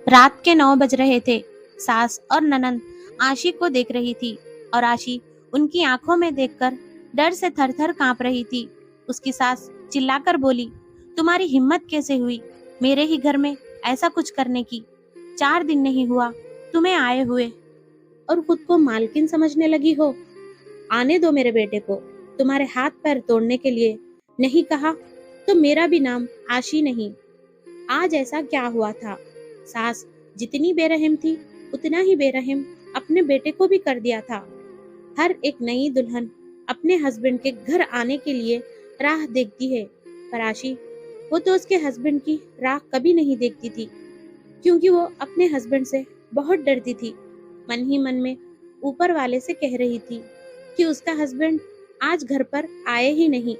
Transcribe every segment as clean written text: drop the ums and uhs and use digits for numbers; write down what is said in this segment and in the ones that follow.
रात के 9 बज रहे थे। सास और ननंद आशी को देख रही थी और आशी उनकी आंखों में देखकर डर से थर-थर कांप रही थी। उसकी सास चिल्लाकर बोली, तुम्हारी हिम्मत कैसे हुई मेरे ही घर में ऐसा कुछ करने की? 4 दिन नहीं हुआ तुम्हें आए हुए और खुद को मालकिन समझने लगी हो। आने दो मेरे बेटे को। तुम्हारे हाथ पैर तोड़ने के लिए नहीं कहा तो मेरा भी नाम आशी नहीं। आज ऐसा क्या हुआ था? सास जितनी बेरहम थी उतना ही बेरहम अपने बेटे को भी कर दिया था। हर एक नई दुल्हन अपने हस्बैंड के घर आने के लिए राह देखती है, पर आशी वो तो उसके हस्बैंड की राह कभी नहीं देखती थी, क्योंकि वो अपने हस्बैंड से बहुत डरती थी। मन ही मन में ऊपर वाले से कह रही थी कि उसका हस्बैंड आज घर पर आए ही नहीं।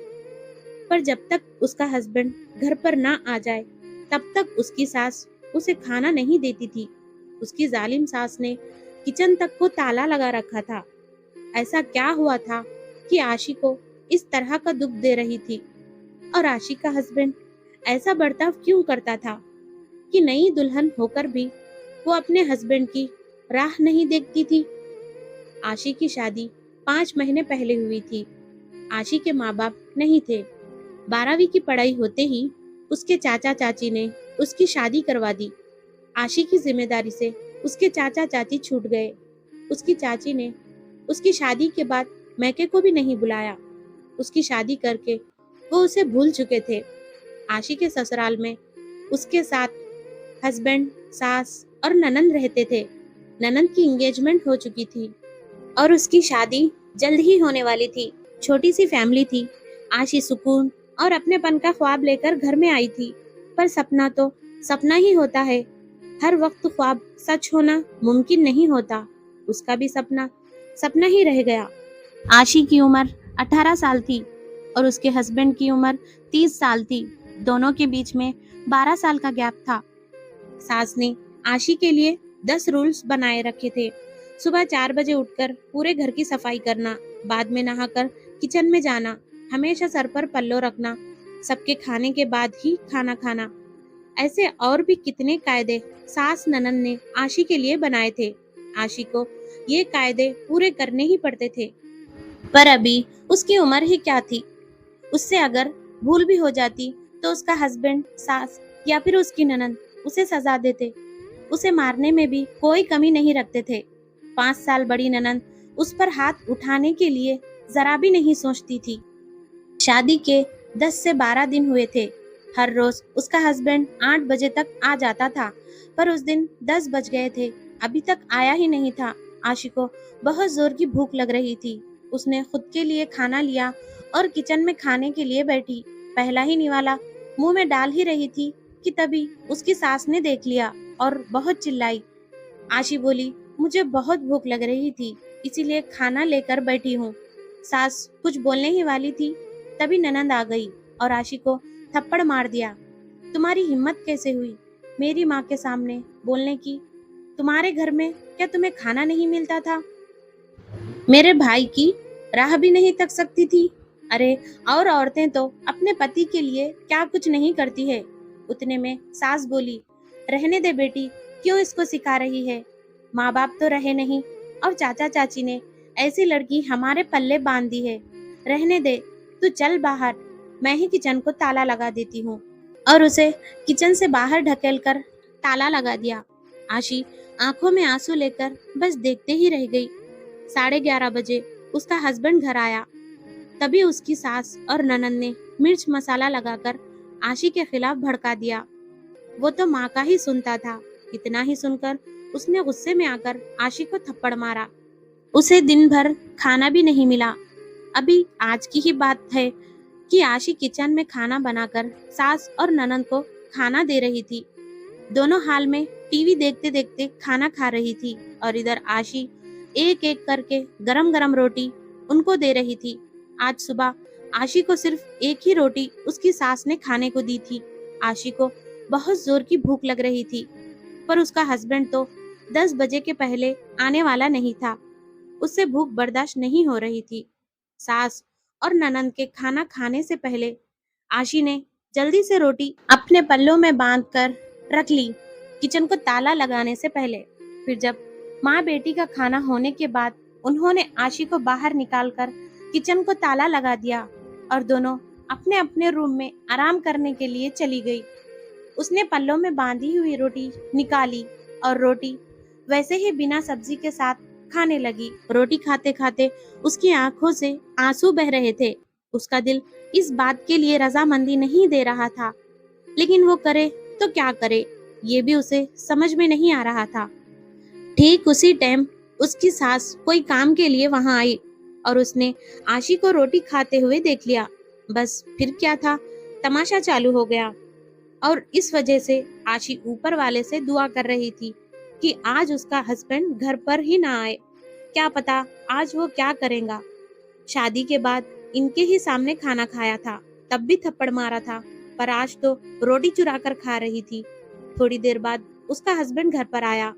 पर जब तक उसका हस्बैंड घर पर ना आ जाए तब तक उसकी सास उसे खाना नहीं देती थी। उसकी जालिम सास ने किचन तक को ताला लगा रखा था। ऐसा क्या हुआ था कि आशी को इस तरह का दुख दे रही थी? और आशी का हस्बैंड ऐसा बर्ताव क्यों करता था कि नई दुल्हन होकर भी वो अपने हस्बैंड की राह नहीं देखती थी? आशी की शादी 5 महीने पहले हुई थी। आशी के माँ बाप नहीं थे। 12वीं की पढ़ाई होते ही उसके चाचा चाची ने उसकी शादी करवा दी। आशी की जिम्मेदारी से उसके चाचा चाची छूट गए। उसकी चाची ने उसकी शादी के बाद मैके को भी नहीं बुलाया। उसकी शादी करके वो उसे भूल चुके थे। आशी के ससुराल में उसके साथ हस्बैंड, सास और ननंद रहते थे। ननंद की एंगेजमेंट हो चुकी थी और उसकी शादी जल्द ही होने वाली थी। छोटी सी फैमिली थी। आशी सुकून और अपनेपन का ख्वाब लेकर घर में आई थी, पर सपना तो सपना ही होता है। हर वक्त ख्वाब सच होना मुमकिन नहीं होता। उसका भी सपना सपना ही रह गया। आशी की उम्र 18 साल थी और उसके हस्बैंड की उम्र 30 साल थी। दोनों के बीच में 12 साल का गैप था। सास ने आशी के लिए 10 रूल्स बनाए रखे थे। सुबह 4 बजे उठकर पूरे घर की सफाई करना, बाद में नहाकर किचन में जाना, हमेशा सर पर पल्लो रखना, सबके खाने के बाद ही खाना खाना। ऐसे और भी कितने कायदे सास ननद ने आशी के लिए बनाए थे। आशी को ये कायदे पूरे करने ही पड़ते थे। पर अभी उसकी उम्र ही क्या थी? उससे अगर भूल भी हो जाती तो उसका हस्बैंड, सास या फिर उसकी ननद उसे सजा देते। उसे मारने में भी कोई कमी नहीं रखते थे। 5 साल बड़ी ननद उस पर हाथ उठाने के लिए जरा भी नहीं सोचती थी। शादी के 10 से 12 दिन हुए थे। हर रोज उसका हस्बैंड 8 बजे तक आ जाता था, पर उस दिन 10 बज गए थे, अभी तक आया ही नहीं था। आशी को बहुत जोर की भूख लग रही थी। उसने खुद के लिए खाना लिया और किचन में खाने के लिए बैठी। पहला ही निवाला मुंह में डाल ही रही थी कि तभी उसकी सास ने देख लिया और बहुत चिल्लाई। आशी बोली, मुझे बहुत भूख लग रही थी, इसीलिए खाना लेकर बैठी हूँ। सास कुछ बोलने ही वाली थी, तभी ननंद आ गई और आशी को थप्पड़ मार दिया। तुम्हारी हिम्मत कैसे हुई मेरी माँ के सामने बोलने की? तुम्हारे घर में क्या तुम्हें खाना नहीं मिलता था? मेरे भाई की राह भी नहीं तक सकती थी? अरे, और औरतें तो अपने पति के लिए क्या कुछ नहीं करती है। उतने में सास बोली, रहने दे बेटी, क्यों इसको सिखा रही है? माँ बाप तो रहे नहीं और चाचा चाची ने ऐसी लड़की हमारे पल्ले बांध दी है। रहने दे, तू चल बाहर, मैं ही किचन को ताला लगा देती हूँ। और उसे किचन से बाहर ढकेल कर ताला लगा दिया। आशी आंखों में आंसू लेकर बस देखते ही रह गई। 11:30 बजे उसका हस्बैंड घर आया। तभी उसकी सास और ननद ने मिर्च मसाला लगाकर आशी के खिलाफ भड़का दिया। वो तो माँ का ही सुनता था। इतना ही सुनकर उसने गुस्से में आकर आशी को थप्पड़ मारा। उसे दिन भर खाना भी नहीं मिला। अभी आज की ही बात है कि आशी किचन में खाना बनाकर सास और ननद को खाना दे रही थी। दोनों हाल में टीवी देखते देखते खाना खा रही थी और इधर आशी एक एक करके गरम गरम रोटी उनको दे रही थी। आज सुबह आशी को सिर्फ एक ही रोटी उसकी सास ने खाने को दी थी। आशी को बहुत जोर की भूख लग रही थी, पर उसका हस्बैंड तो 10 बजे के पहले आने वाला नहीं था। उससे भूख बर्दाश्त नहीं हो रही थी। सास और ननंद के खाना खाने से पहले आशी ने जल्दी से रोटी अपने पल्लों में बांधकर रख ली। किचन को ताला लगाने से पहले। फिर जब माँ बेटी का खाना होने के बाद उन्होंने आशी को बाहर निकालकर किचन को ताला लगा दिया और दोनों अपने अपने रूम में आराम करने के लिए चली गई। उसने पल्लों में बांधी हुई रोटी निकाली और रोटी वैसे ही बिना सब्जी के साथ खाने लगी। रोटी खाते खाते उसकी आंखों से आंसू बह रहे थे। उसका दिल इस बात के लिए रजामंदी नहीं दे रहा था, लेकिन वो करे तो क्या करे, ये भी उसे समझ में नहीं आ रहा था। ठीक उसी टाइम उसकी सास कोई काम के लिए वहां आई और उसने आशी को रोटी खाते हुए देख लिया। बस फिर क्या था, तमाशा चालू हो गया और इस वजह से आशी ऊपर वाले से दुआ कर रही थी कि आज उसका हस्बैंड घर पर ही ना आए। क्या पता आज वो क्या करेगा। शादी के बाद इनके ही सामने खाना खाया था, तब भी थप्पड़ मारा था, पर आज तो रोटी चुरा कर खा रही थी। थोड़ी देर बाद उसका हस्बैंड घर पर आया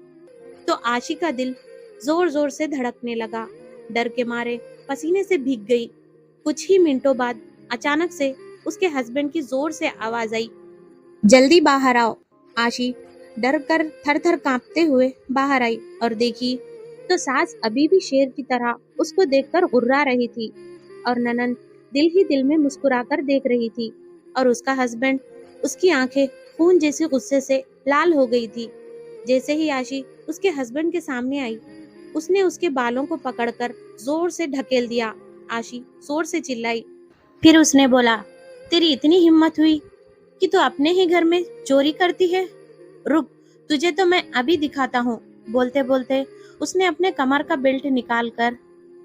तो आशी का दिल जोर जोर से धड़कने लगा। डर के मारे पसीने से भीग गई। कुछ ही मिनटों बाद अचानक से उसके हस्बैंड की जोर से आवाज आई, जल्दी बाहर आओ। आशी डर कर थर थर कांपते हुए बाहर आई और देखी तो सास अभी भी शेर की तरह उसको देखकर गुर्रा रही थी और ननंद दिल ही दिल में मुस्कुराकर देख रही थी और उसका हस्बैंड, उसकी आंखें खून जैसे गुस्से से लाल हो गई थी। जैसे ही आशी उसके हस्बैंड के सामने आई, उसने उसके बालों को पकड़कर जोर से ढकेल दिया। आशी जोर से चिल्लाई। फिर उसने बोला, तेरी इतनी हिम्मत हुई कि तू अपने ही घर में चोरी करती है? रुक, तुझे तो मैं अभी दिखाता हूँ। बोलते बोलते उसने अपने कमर का बेल्ट निकालकर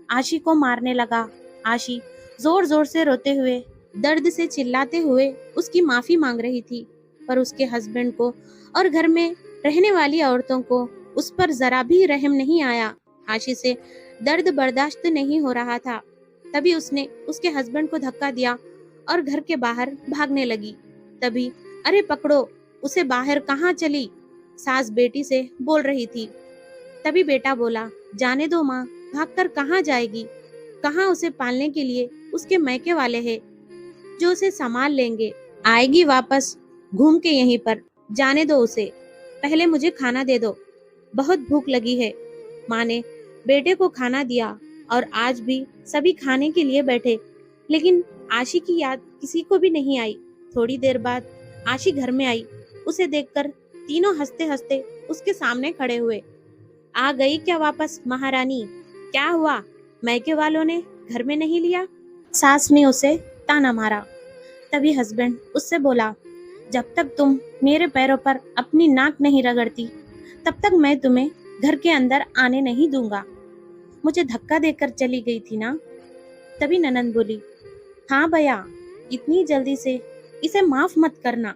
आशी को मारने लगा। आशी जोर जोर से रोते हुए, दर्द से चिल्लाते हुए उसकी माफी मांग रही थी, पर उसके हस्बैंड को और घर में रहने वाली औरतों को उस पर जरा भी रहम नहीं आया। आशी से दर्द बर्दाश्त नहीं हो रहा था। तभी उसने उसके हस्बैंड को धक्का दिया और घर के बाहर भागने लगी। तभी, अरे पकड़ो उसे, बाहर कहाँ चली? सास बेटी से बोल रही थी। तभी बेटा बोला, जाने दो माँ, भागकर कहाँ जाएगी? कहाँ उसे पालने के लिए उसके मैके वाले हैं जो उसे संभाल लेंगे। आएगी वापस घूम के यहीं पर, जाने दो उसे। पहले मुझे खाना दे दो, बहुत भूख लगी है। माँ ने बेटे को खाना दिया और आज भी सभी खाने के लिए बैठे, लेकिन आशी की याद किसी को भी नहीं आई। थोड़ी देर बाद आशी घर में आई। उसे देखकर तीनों हंसते हंसते उसके सामने खड़े हुए। आ गई क्या वापस महारानी? क्या हुआ, मैके वालों ने घर में नहीं लिया? सास ने उसे ताना मारा। तभी हस्बैंड उससे बोला, जब तक तुम मेरे पैरों पर अपनी नाक नहीं रगड़ती, तब तक मैं तुम्हें घर के अंदर आने नहीं दूंगा। मुझे धक्का देकर चली गई थी ना? तभी ननंद बोली, हाँ भैया, इतनी जल्दी से इसे माफ मत करना,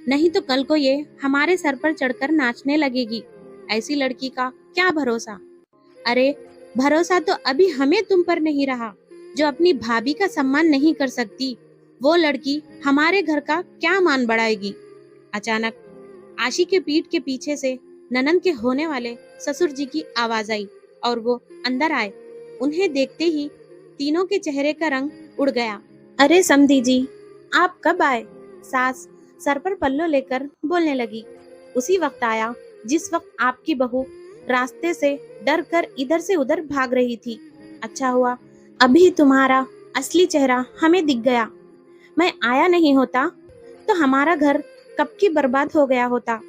नहीं तो कल को ये हमारे सर पर चढ़कर नाचने लगेगी। ऐसी लड़की का क्या भरोसा? अरे भरोसा तो अभी हमें तुम पर नहीं रहा, जो अपनी भाभी का सम्मान नहीं कर सकती, वो लड़की हमारे घर का क्या मान बढ़ाएगी। अचानक आशी के पीठ के पीछे से ननंद के होने वाले ससुर जी की आवाज आई और वो अंदर आए। उन्हें देखते ही तीनों के चेहरे का रंग उड़ गया। अरे समधी जी, आप कब आए? सास सर पर पल्लो लेकर बोलने लगी। उसी वक्त आया जिस वक्त आपकी बहू रास्ते से डर कर इधर से उधर भाग रही थी। अच्छा हुआ अभी तुम्हारा असली चेहरा हमें दिख गया। मैं आया नहीं होता तो हमारा घर कब की बर्बाद हो गया होता।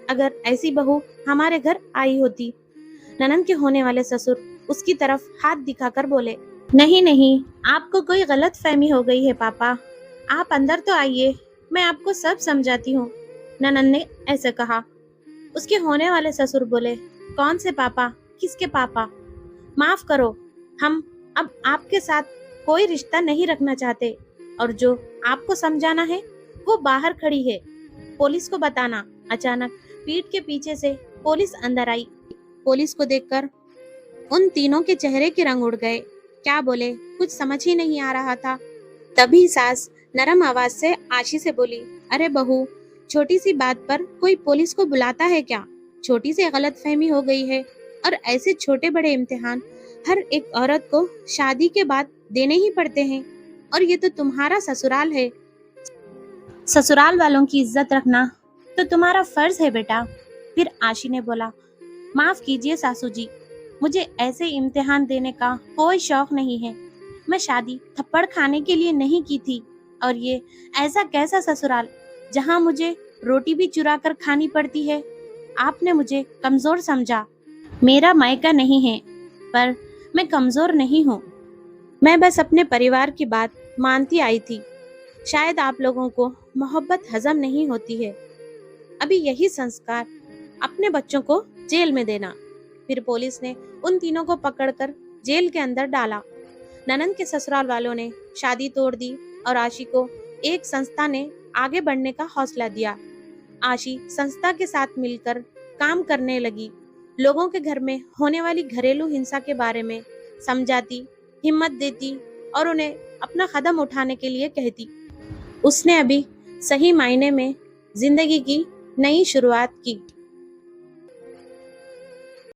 अगर ऐसी बहू हमारे घर आई होती। ननंद के होने वाले ससुर उसकी तरफ हाथ दिखाकर बोले, नहीं नहीं, आपको कोई गलत फहमी हो गई है पापा, आप अंदर तो आइए, मैं आपको सब समझाती हूँ। ननंद ने ऐसे कहा। उसके होने वाले ससुर बोले, कौन से पापा? किसके पापा? माफ करो, हम अब आपके साथ कोई रिश्ता नहीं रखना चाहते और जो आपको समझाना है वो बाहर खड़ी है, पुलिस को बताना। अचानक पीठ के पीछे से पुलिस अंदर आई। पुलिस को देखकर उन तीनों के चेहरे के रंग उड़ गए। क्या बोले कुछ समझ ही नहीं आ रहा था। तभी सास नरम आवाज से आशी से बोली, अरे बहू, छोटी सी बात पर कोई पुलिस को बुलाता है क्या? छोटी सी गलतफहमी हो गई है और ऐसे छोटे बड़े इम्तिहान हर एक औरत को शादी के बाद देने ही पड़ते हैं, और ये तो तुम्हारा ससुराल है। ससुराल वालों की इज्जत रखना तो तुम्हारा फर्ज है बेटा। फिर आशी ने बोला, माफ कीजिए सासू जी, मुझे ऐसे इम्तिहान देने का कोई शौक नहीं है। मैं शादी थप्पड़ खाने के लिए नहीं की थी। और ये ऐसा कैसा ससुराल जहाँ मुझे रोटी भी चुरा कर खानी पड़ती है। आपने मुझे कमजोर समझा। मेरा मायका नहीं है, पर मैं कमजोर नहीं हूँ। मैं बस अपने परिवार की बात मानती आई थी। शायद आप लोगों को मोहब्बत हजम नहीं होती है। अभी यही संस्कार अपने बच्चों को जेल में देना। फिर पुलिस ने उन तीनों को पकड़कर जेल के अंदर डाला। ननंद के ससुराल वालों ने शादी तोड़ दी और आशी को एक संस्था ने आगे बढ़ने का हौसला दिया। आशी संस्था के साथ मिलकर काम करने लगी। लोगों के घर में होने वाली घरेलू हिंसा के बारे में समझाती, हिम्मत देती और उन्हें अपना कदम उठाने के लिए कहती। उसने अभी सही मायने में जिंदगी की नई शुरुआत की।